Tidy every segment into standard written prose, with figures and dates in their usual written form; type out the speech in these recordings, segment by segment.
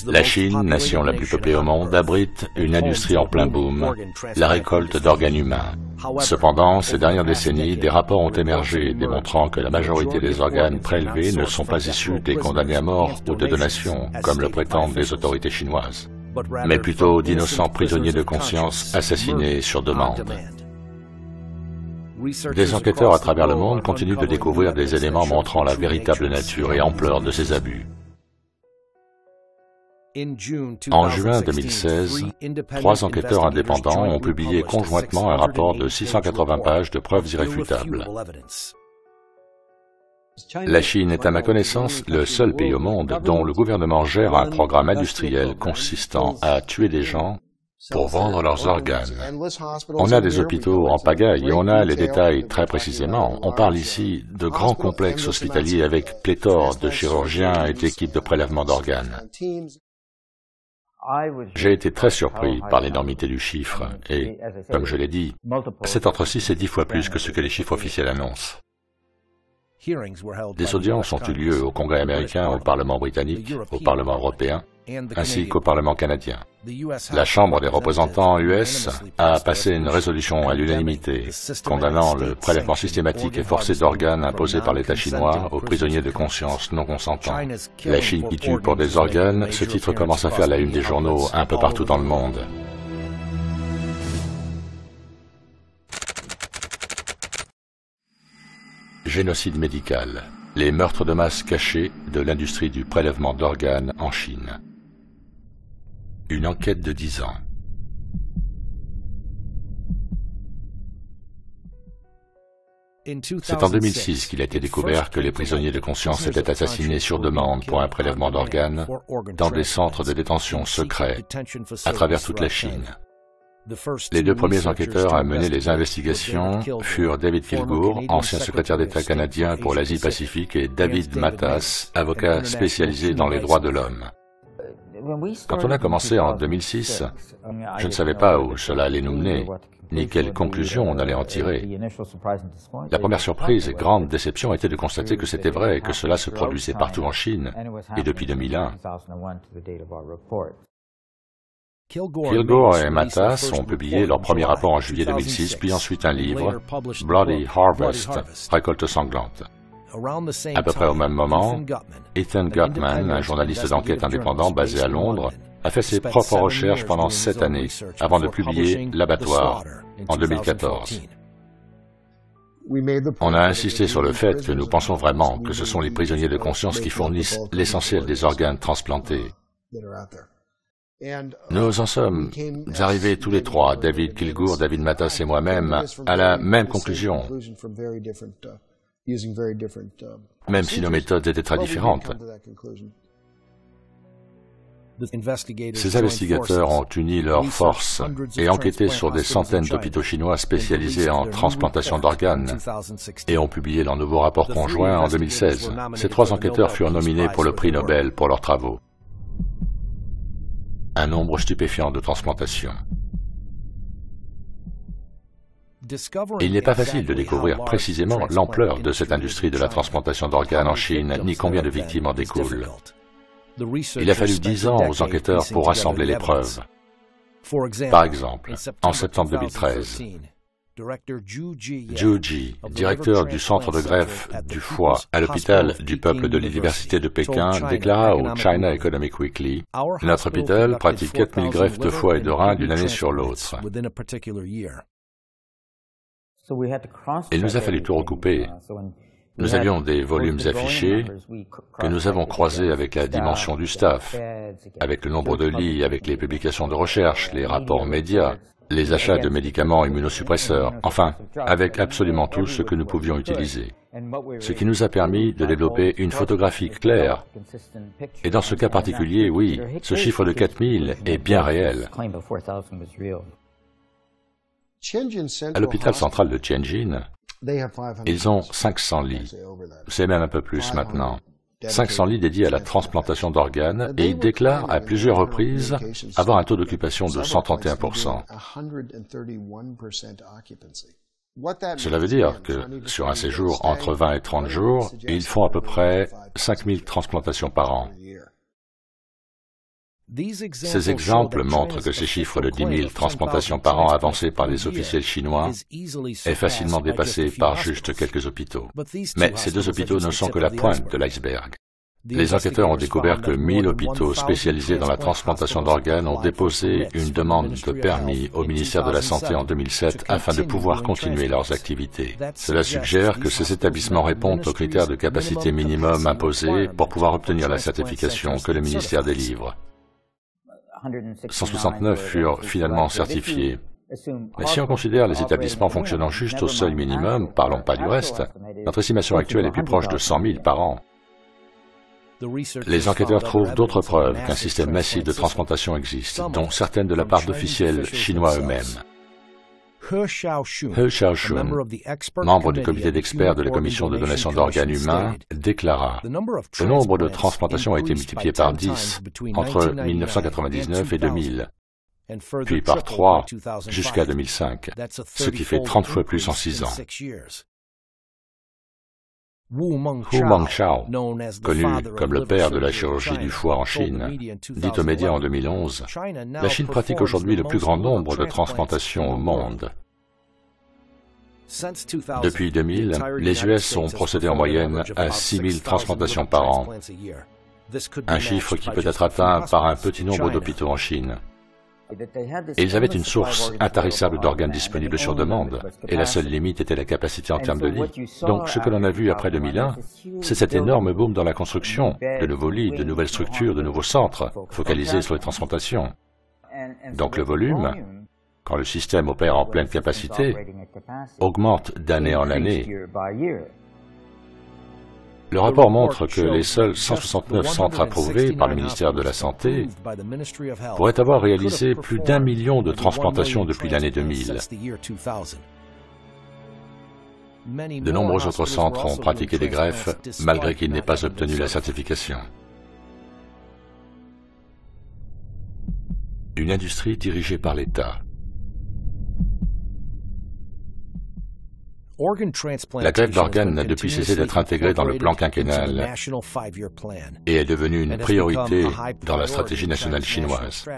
La Chine, nation la plus peuplée au monde, abrite une industrie en plein boom, la récolte d'organes humains. Cependant, ces dernières décennies, des rapports ont émergé démontrant que la majorité des organes prélevés ne sont pas issus des condamnés à mort ou de donations, comme le prétendent les autorités chinoises, mais plutôt d'innocents prisonniers de conscience assassinés sur demande. Des enquêteurs à travers le monde continuent de découvrir des éléments montrant la véritable nature et ampleur de ces abus. En juin 2016, 3 enquêteurs indépendants ont publié conjointement un rapport de 680 pages de preuves irréfutables. La Chine est à ma connaissance le seul pays au monde dont le gouvernement gère un programme industriel consistant à tuer des gens pour vendre leurs organes. On a des hôpitaux en pagaille et on a les détails très précisément. On parle ici de grands complexes hospitaliers avec pléthore de chirurgiens et d'équipes de prélèvement d'organes. J'ai été très surpris par l'énormité du chiffre et, comme je l'ai dit, c'est entre 6 et 10 fois plus que ce que les chiffres officiels annoncent. Des audiences ont eu lieu au Congrès américain, au Parlement britannique, au Parlement européen, ainsi qu'au Parlement canadien. La Chambre des représentants US a passé une résolution à l'unanimité condamnant le prélèvement systématique et forcé d'organes imposé par l'État chinois aux prisonniers de conscience non consentants. La Chine qui tue pour des organes, ce titre commence à faire la une des journaux un peu partout dans le monde. Génocide médical. Les meurtres de masse cachés de l'industrie du prélèvement d'organes en Chine. Une enquête de 10 ans. C'est en 2006 qu'il a été découvert que les prisonniers de conscience étaient assassinés sur demande pour un prélèvement d'organes dans des centres de détention secrets à travers toute la Chine. Les 2 premiers enquêteurs à mener les investigations furent David Kilgour, ancien secrétaire d'État canadien pour l'Asie-Pacifique, et David Matas, avocat spécialisé dans les droits de l'homme. Quand on a commencé en 2006, je ne savais pas où cela allait nous mener, ni quelles conclusions on allait en tirer. La première surprise et grande déception était de constater que c'était vrai et que cela se produisait partout en Chine, et depuis 2001. Kilgour et Matas ont publié leur premier rapport en juillet 2006, puis ensuite un livre, Bloody Harvest, Récolte sanglante. À peu près au même moment, Ethan Gutman, un journaliste d'enquête indépendant basé à Londres, a fait ses propres recherches pendant 7 années avant de publier L'Abattoir en 2014. On a insisté sur le fait que nous pensons vraiment que ce sont les prisonniers de conscience qui fournissent l'essentiel des organes transplantés. Nous en sommes arrivés tous les 3, David Kilgour, David Matas et moi-même, à la même conclusion, même si nos méthodes étaient très différentes. Ces investigateurs ont uni leurs forces et enquêté sur des centaines d'hôpitaux chinois spécialisés en transplantation d'organes et ont publié leur nouveau rapport conjoint en 2016. Ces 3 enquêteurs furent nominés pour le prix Nobel pour leurs travaux. Un nombre stupéfiant de transplantations. Il n'est pas facile de découvrir précisément l'ampleur de cette industrie de la transplantation d'organes en Chine, ni combien de victimes en découlent. Il a fallu 10 ans aux enquêteurs pour rassembler les preuves. Par exemple, en septembre 2013, Zhu Ji, directeur du centre de greffe du foie à l'hôpital du peuple de l'université de Pékin, déclara au China Economic Weekly « Notre hôpital pratique 4000 greffes de foie et de rein d'une année sur l'autre. » Il nous a fallu tout recouper. Nous avions des volumes affichés que nous avons croisés avec la dimension du staff, avec le nombre de lits, avec les publications de recherche, les rapports médias, les achats de médicaments immunosuppresseurs, enfin, avec absolument tout ce que nous pouvions utiliser. Ce qui nous a permis de développer une photographie claire. Et dans ce cas particulier, oui, ce chiffre de 4000 est bien réel. À l'hôpital central de Tianjin, ils ont 500 lits. C'est même un peu plus maintenant. 500 lits dédiés à la transplantation d'organes et ils déclarent à plusieurs reprises avoir un taux d'occupation de 131%. Cela veut dire que sur un séjour entre 20 et 30 jours, ils font à peu près 5000 transplantations par an. Ces exemples montrent que ces chiffres de 10 000 transplantations par an avancés par les officiels chinois est facilement dépassé par juste quelques hôpitaux. Mais ces deux hôpitaux ne sont que la pointe de l'iceberg. Les enquêteurs ont découvert que 1000 hôpitaux spécialisés dans la transplantation d'organes ont déposé une demande de permis au ministère de la Santé en 2007 afin de pouvoir continuer leurs activités. Cela suggère que ces établissements répondent aux critères de capacité minimum imposés pour pouvoir obtenir la certification que le ministère délivre. 169 furent finalement certifiés. Mais si on considère les établissements fonctionnant juste au seuil minimum, parlons pas du reste, notre estimation actuelle est plus proche de 100 000 par an. Les enquêteurs trouvent d'autres preuves qu'un système massif de transplantation existe, dont certaines de la part d'officiels chinois eux-mêmes. He Xiaoshun, membre du comité d'experts de la commission de donation d'organes humains, déclara « Le nombre de transplantations a été multiplié par 10 entre 1999 et 2000, puis par 3 jusqu'à 2005, ce qui fait 30 fois plus en 6 ans. » Wu Mengshao, connu comme le père de la chirurgie du foie en Chine, dit aux médias en 2011, « La Chine pratique aujourd'hui le plus grand nombre de transplantations au monde. » Depuis 2000, les US ont procédé en moyenne à 6 000 transplantations par an, un chiffre qui peut être atteint par un petit nombre d'hôpitaux en Chine. Et ils avaient une source intarissable d'organes disponibles sur demande, et la seule limite était la capacité en termes de lits. Donc ce que l'on a vu après 2001, c'est cet énorme boom dans la construction, de nouveaux lits, de nouvelles structures, de nouveaux centres, focalisés sur les transplantations. Donc le volume, quand le système opère en pleine capacité, augmente d'année en année. Le rapport montre que les seuls 169 centres approuvés par le ministère de la Santé pourraient avoir réalisé plus d'1 million de transplantations depuis l'année 2000. De nombreux autres centres ont pratiqué des greffes malgré qu'ils n'aient pas obtenu la certification. Une industrie dirigée par l'État. La greffe d'organes n'a depuis cessé d'être intégrée dans le plan quinquennal et est devenue une priorité dans la stratégie nationale chinoise.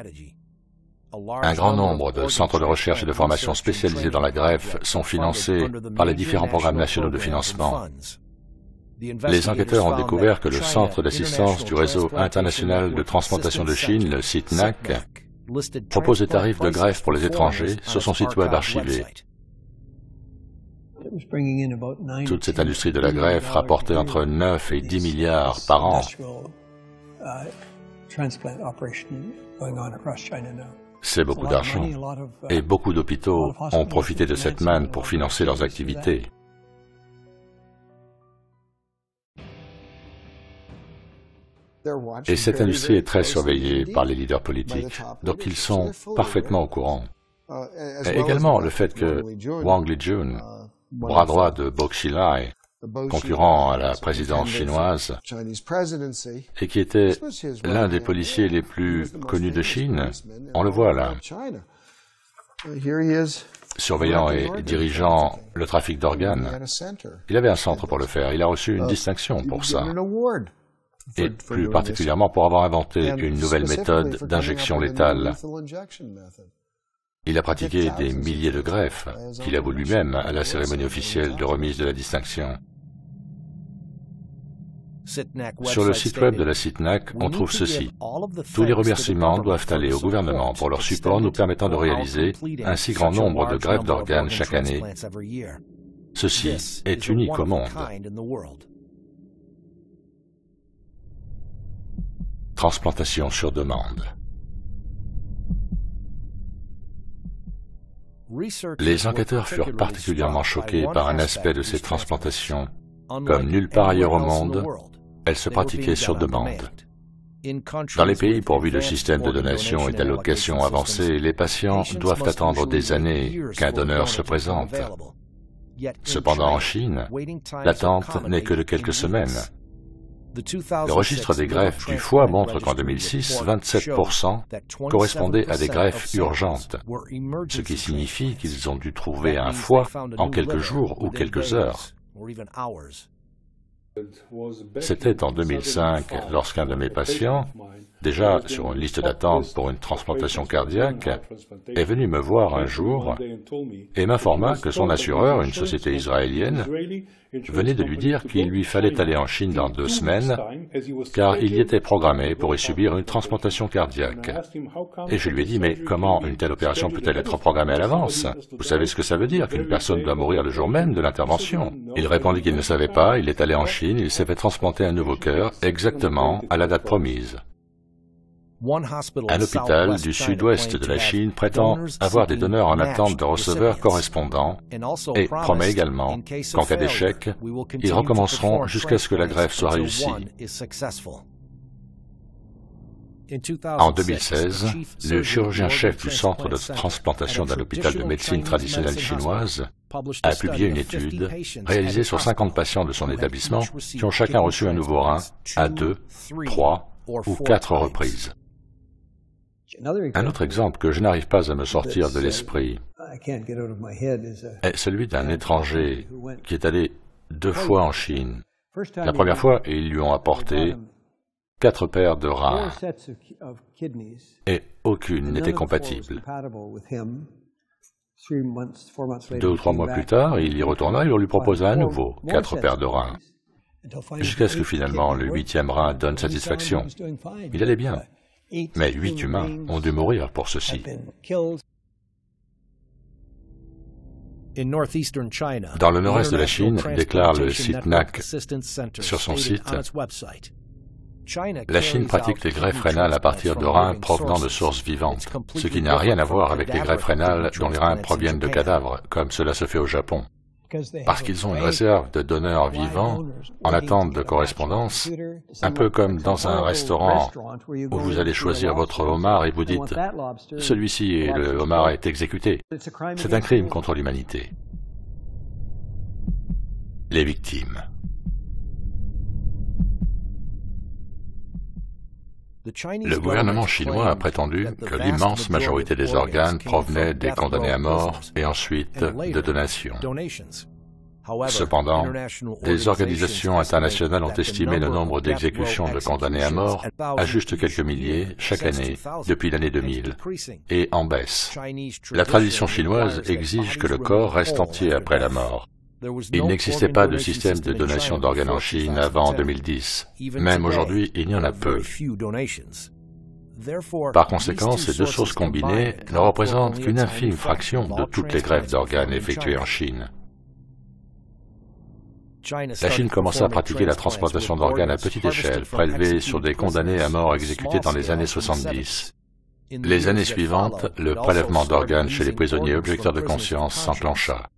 Un grand nombre de centres de recherche et de formation spécialisés dans la greffe sont financés par les différents programmes nationaux de financement. Les enquêteurs ont découvert que le Centre d'assistance du réseau international de transplantation de Chine, le CITNAC, propose des tarifs de greffe pour les étrangers sur son site web archivé. Toute cette industrie de la greffe rapportait entre 9 et 10 milliards par an. C'est beaucoup d'argent, et beaucoup d'hôpitaux ont profité de cette manne pour financer leurs activités. Et cette industrie est très surveillée par les leaders politiques, donc ils sont parfaitement au courant. Et également le fait que Wang Lijun, bras droit de Bo Xilai, concurrent à la présidence chinoise, et qui était l'un des policiers les plus connus de Chine, on le voit là, surveillant et dirigeant le trafic d'organes. Il avait un centre pour le faire, il a reçu une distinction pour ça, et plus particulièrement pour avoir inventé une nouvelle méthode d'injection létale. Il a pratiqué des milliers de greffes qu'il avoue lui-même à la cérémonie officielle de remise de la distinction. Sur le site web de la CITNAC, on trouve ceci. Tous les remerciements doivent aller au gouvernement pour leur support nous permettant de réaliser un si grand nombre de greffes d'organes chaque année. Ceci est unique au monde. Transplantation sur demande. Les enquêteurs furent particulièrement choqués par un aspect de ces transplantations. Comme nulle part ailleurs au monde, elles se pratiquaient sur demande. Dans les pays pourvus de systèmes de donation et d'allocation avancés, les patients doivent attendre des années qu'un donneur se présente. Cependant, en Chine, l'attente n'est que de quelques semaines. Le registre des greffes du foie montre qu'en 2006, 27% correspondaient à des greffes urgentes, ce qui signifie qu'ils ont dû trouver un foie en quelques jours ou quelques heures. C'était en 2005 lorsqu'un de mes patients, déjà sur une liste d'attente pour une transplantation cardiaque, est venu me voir un jour et m'informa que son assureur, une société israélienne, venait de lui dire qu'il lui fallait aller en Chine dans 2 semaines, car il y était programmé pour y subir une transplantation cardiaque. Et je lui ai dit, mais comment une telle opération peut-elle être programmée à l'avance? Vous savez ce que ça veut dire, qu'une personne doit mourir le jour même de l'intervention? Il répondit qu'il ne savait pas, il est allé en Chine, il s'est fait transplanter un nouveau cœur, exactement à la date promise. Un hôpital du sud-ouest de la Chine prétend avoir des donneurs en attente de receveurs correspondants et promet également qu'en cas d'échec, ils recommenceront jusqu'à ce que la greffe soit réussie. En 2016, le chirurgien-chef du centre de transplantation d'un hôpital de médecine traditionnelle chinoise a publié une étude réalisée sur 50 patients de son établissement qui ont chacun reçu un nouveau rein à 2, 3 ou 4 reprises. Un autre exemple que je n'arrive pas à me sortir de l'esprit est celui d'un étranger qui est allé 2 fois en Chine. La première fois, ils lui ont apporté 4 paires de reins et aucune n'était compatible. 2 ou 3 mois plus tard, il y retourna et on lui proposa à nouveau 4 paires de reins, jusqu'à ce que finalement le 8e rein donne satisfaction. Il allait bien. Mais 8 humains ont dû mourir pour ceci. Dans le nord-est de la Chine, déclare le site NAC sur son site, la Chine pratique les greffes rénales à partir de reins provenant de sources vivantes, ce qui n'a rien à voir avec les greffes rénales dont les reins proviennent de cadavres, comme cela se fait au Japon. Parce qu'ils ont une réserve de donneurs vivants en attente de correspondance, un peu comme dans un restaurant où vous allez choisir votre homard et vous dites « celui-ci et le homard est exécuté ». C'est un crime contre l'humanité. Les victimes. Le gouvernement chinois a prétendu que l'immense majorité des organes provenaient des condamnés à mort et ensuite de donations. Cependant, des organisations internationales ont estimé le nombre d'exécutions de condamnés à mort à juste quelques milliers chaque année depuis l'année 2000 et en baisse. La tradition chinoise exige que le corps reste entier après la mort. Il n'existait pas de système de donation d'organes en Chine avant 2010. Même aujourd'hui, il y en a peu. Par conséquent, ces 2 sources combinées ne représentent qu'une infime fraction de toutes les greffes d'organes effectuées en Chine. La Chine commença à pratiquer la transplantation d'organes à petite échelle, prélevés sur des condamnés à mort exécutés dans les années 70. Les années suivantes, le prélèvement d'organes chez les prisonniers objecteurs de conscience s'enclencha.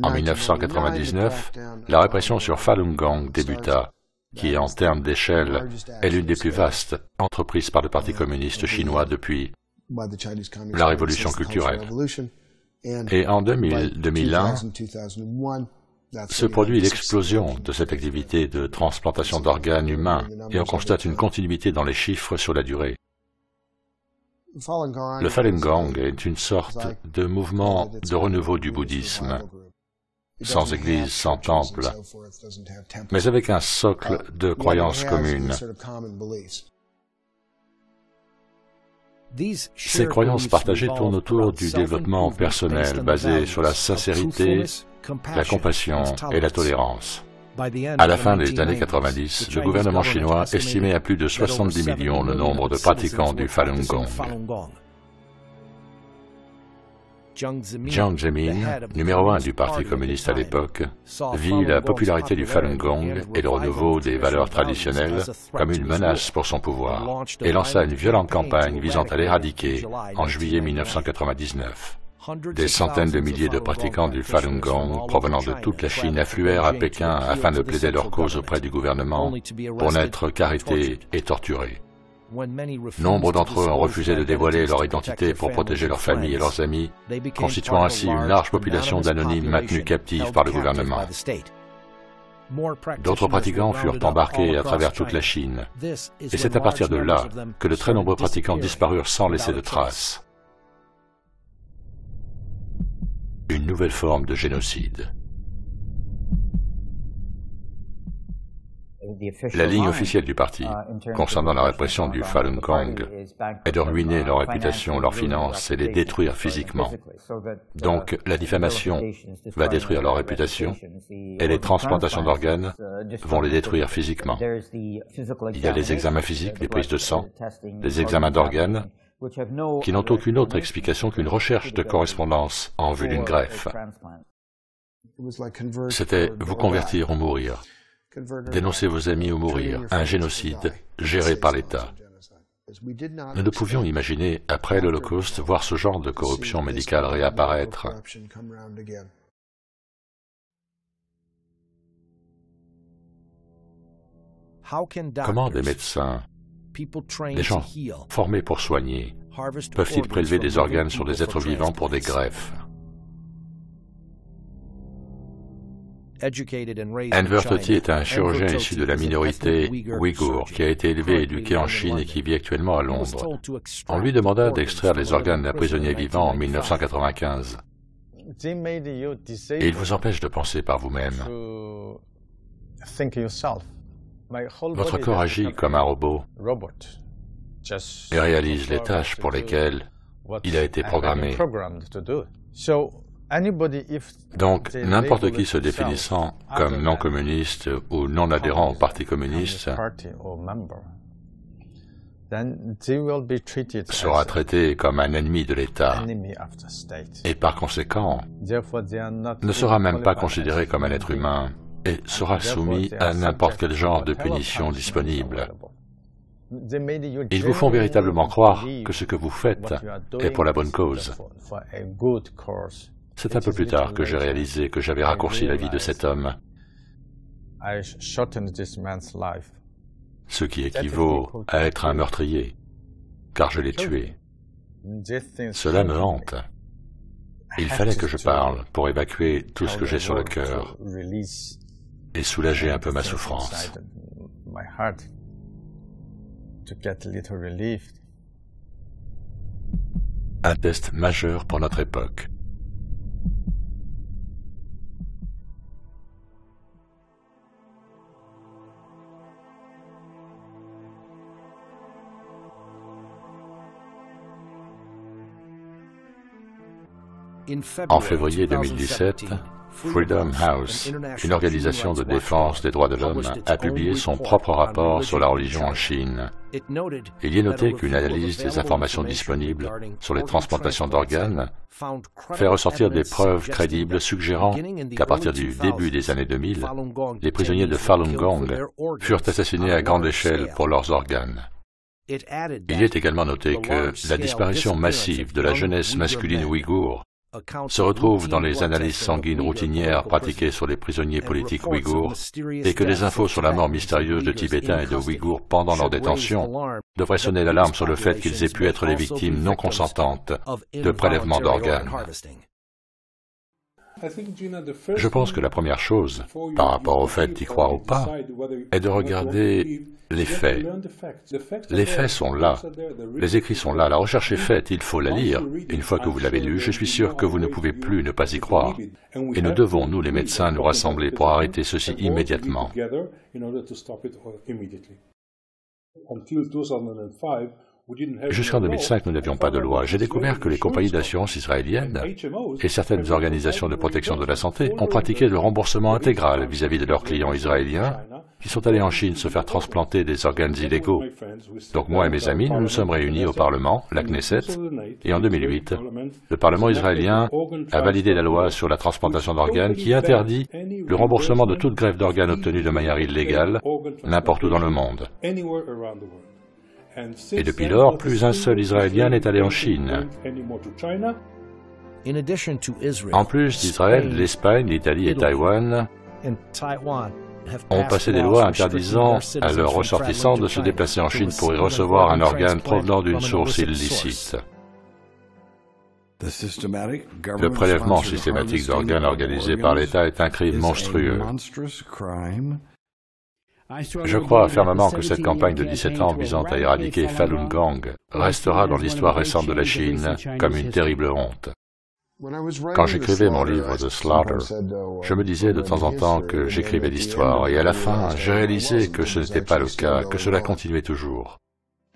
En 1999, la répression sur Falun Gong débuta, qui, en termes d'échelle, est l'une des plus vastes entreprises par le Parti communiste chinois depuis la révolution culturelle. Et en 2001, se produit l'explosion de cette activité de transplantation d'organes humains, et on constate une continuité dans les chiffres sur la durée. Le Falun Gong est une sorte de mouvement de renouveau du bouddhisme, sans église, sans temple, mais avec un socle de croyances communes. Ces croyances partagées tournent autour du développement personnel basé sur la sincérité, la compassion et la tolérance. À la fin des années 90, le gouvernement chinois estimait à plus de 70 millions le nombre de pratiquants du Falun Gong. Jiang Zemin, numéro 1 du Parti communiste à l'époque, vit la popularité du Falun Gong et le renouveau des valeurs traditionnelles comme une menace pour son pouvoir et lança une violente campagne visant à l'éradiquer en juillet 1999. Des centaines de milliers de pratiquants du Falun Gong provenant de toute la Chine affluèrent à Pékin afin de plaider leur cause auprès du gouvernement pour n'être qu'arrêtés et torturés. Nombre d'entre eux ont refusé de dévoiler leur identité pour protéger leurs familles et leurs amis, constituant ainsi une large population d'anonymes maintenus captifs par le gouvernement. D'autres pratiquants furent embarqués à travers toute la Chine, et c'est à partir de là que de très nombreux pratiquants disparurent sans laisser de traces. Une nouvelle forme de génocide. La ligne officielle du parti, concernant la répression du Falun Gong, est de ruiner leur réputation, leurs finances et les détruire physiquement. Donc, la diffamation va détruire leur réputation et les transplantations d'organes vont les détruire physiquement. Il y a les examens physiques, les prises de sang, les examens d'organes, qui n'ont aucune autre explication qu'une recherche de correspondance en vue d'une greffe. C'était vous convertir ou mourir. Dénoncer vos amis ou mourir, un génocide géré par l'État. Nous ne pouvions imaginer, après l'Holocauste, voir ce genre de corruption médicale réapparaître. Comment des médecins, des gens formés pour soigner, peuvent-ils prélever des organes sur des êtres vivants pour des greffes? Enver Tohti est un chirurgien issu de la minorité ouïghour qui a été élevé et éduqué en Chine et qui vit actuellement à Londres. On lui demanda d'extraire les organes d'un prisonnier vivant en 1995. Et il vous empêche de penser par vous-même. Votre corps agit comme un robot et réalise les tâches pour lesquelles il a été programmé. Donc, n'importe qui se définissant comme non communiste ou non adhérent au Parti communiste sera traité comme un ennemi de l'État et par conséquent ne sera même pas considéré comme un être humain et sera soumis à n'importe quel genre de punition disponible. Ils vous font véritablement croire que ce que vous faites est pour la bonne cause. C'est un peu plus tard que j'ai réalisé que j'avais raccourci la vie de cet homme, ce qui équivaut à être un meurtrier, car je l'ai tué. Cela me hante. Il fallait que je parle pour évacuer tout ce que j'ai sur le cœur et soulager un peu ma souffrance. Un test majeur pour notre époque. En février 2017, Freedom House, une organisation de défense des droits de l'homme, a publié son propre rapport sur la religion en Chine. Il y est noté qu'une analyse des informations disponibles sur les transplantations d'organes fait ressortir des preuves crédibles suggérant qu'à partir du début des années 2000, les prisonniers de Falun Gong furent assassinés à grande échelle pour leurs organes. Il y est également noté que la disparition massive de la jeunesse masculine ouïghour se retrouve dans les analyses sanguines routinières pratiquées sur les prisonniers politiques ouïghours et que les infos sur la mort mystérieuse de Tibétains et de Ouïghours pendant leur détention devraient sonner l'alarme sur le fait qu'ils aient pu être les victimes non consentantes de prélèvements d'organes. Je pense que la première chose, par rapport au fait d'y croire ou pas, est de regarder les faits. Les faits sont là, les écrits sont là, la recherche est faite, il faut la lire. Une fois que vous l'avez lue, je suis sûr que vous ne pouvez plus ne pas y croire. Et nous devons, nous les médecins, nous rassembler pour arrêter ceci immédiatement. Jusqu'en 2005, nous n'avions pas de loi. J'ai découvert que les compagnies d'assurance israéliennes et certaines organisations de protection de la santé ont pratiqué le remboursement intégral vis-à-vis de leurs clients israéliens qui sont allés en Chine se faire transplanter des organes illégaux. Donc moi et mes amis, nous nous sommes réunis au Parlement, la Knesset, et en 2008, le Parlement israélien a validé la loi sur la transplantation d'organes qui interdit le remboursement de toute greffe d'organes obtenue de manière illégale n'importe où dans le monde. Et depuis lors, plus un seul Israélien n'est allé en Chine. En plus d'Israël, l'Espagne, l'Italie et Taïwan ont passé des lois interdisant à leurs ressortissants de se déplacer en Chine pour y recevoir un organe provenant d'une source illicite. Le prélèvement systématique d'organes organisé par l'État est un crime monstrueux. Je crois fermement que cette campagne de 17 ans visant à éradiquer Falun Gong restera dans l'histoire récente de la Chine comme une terrible honte. Quand j'écrivais mon livre The Slaughter, je me disais de temps en temps que j'écrivais l'histoire, et à la fin, j'ai réalisé que ce n'était pas le cas, que cela continuait toujours.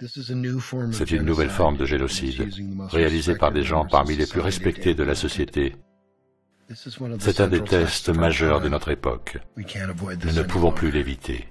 C'est une nouvelle forme de génocide, réalisée par des gens parmi les plus respectés de la société. C'est un des tests majeurs de notre époque. Nous ne pouvons plus l'éviter.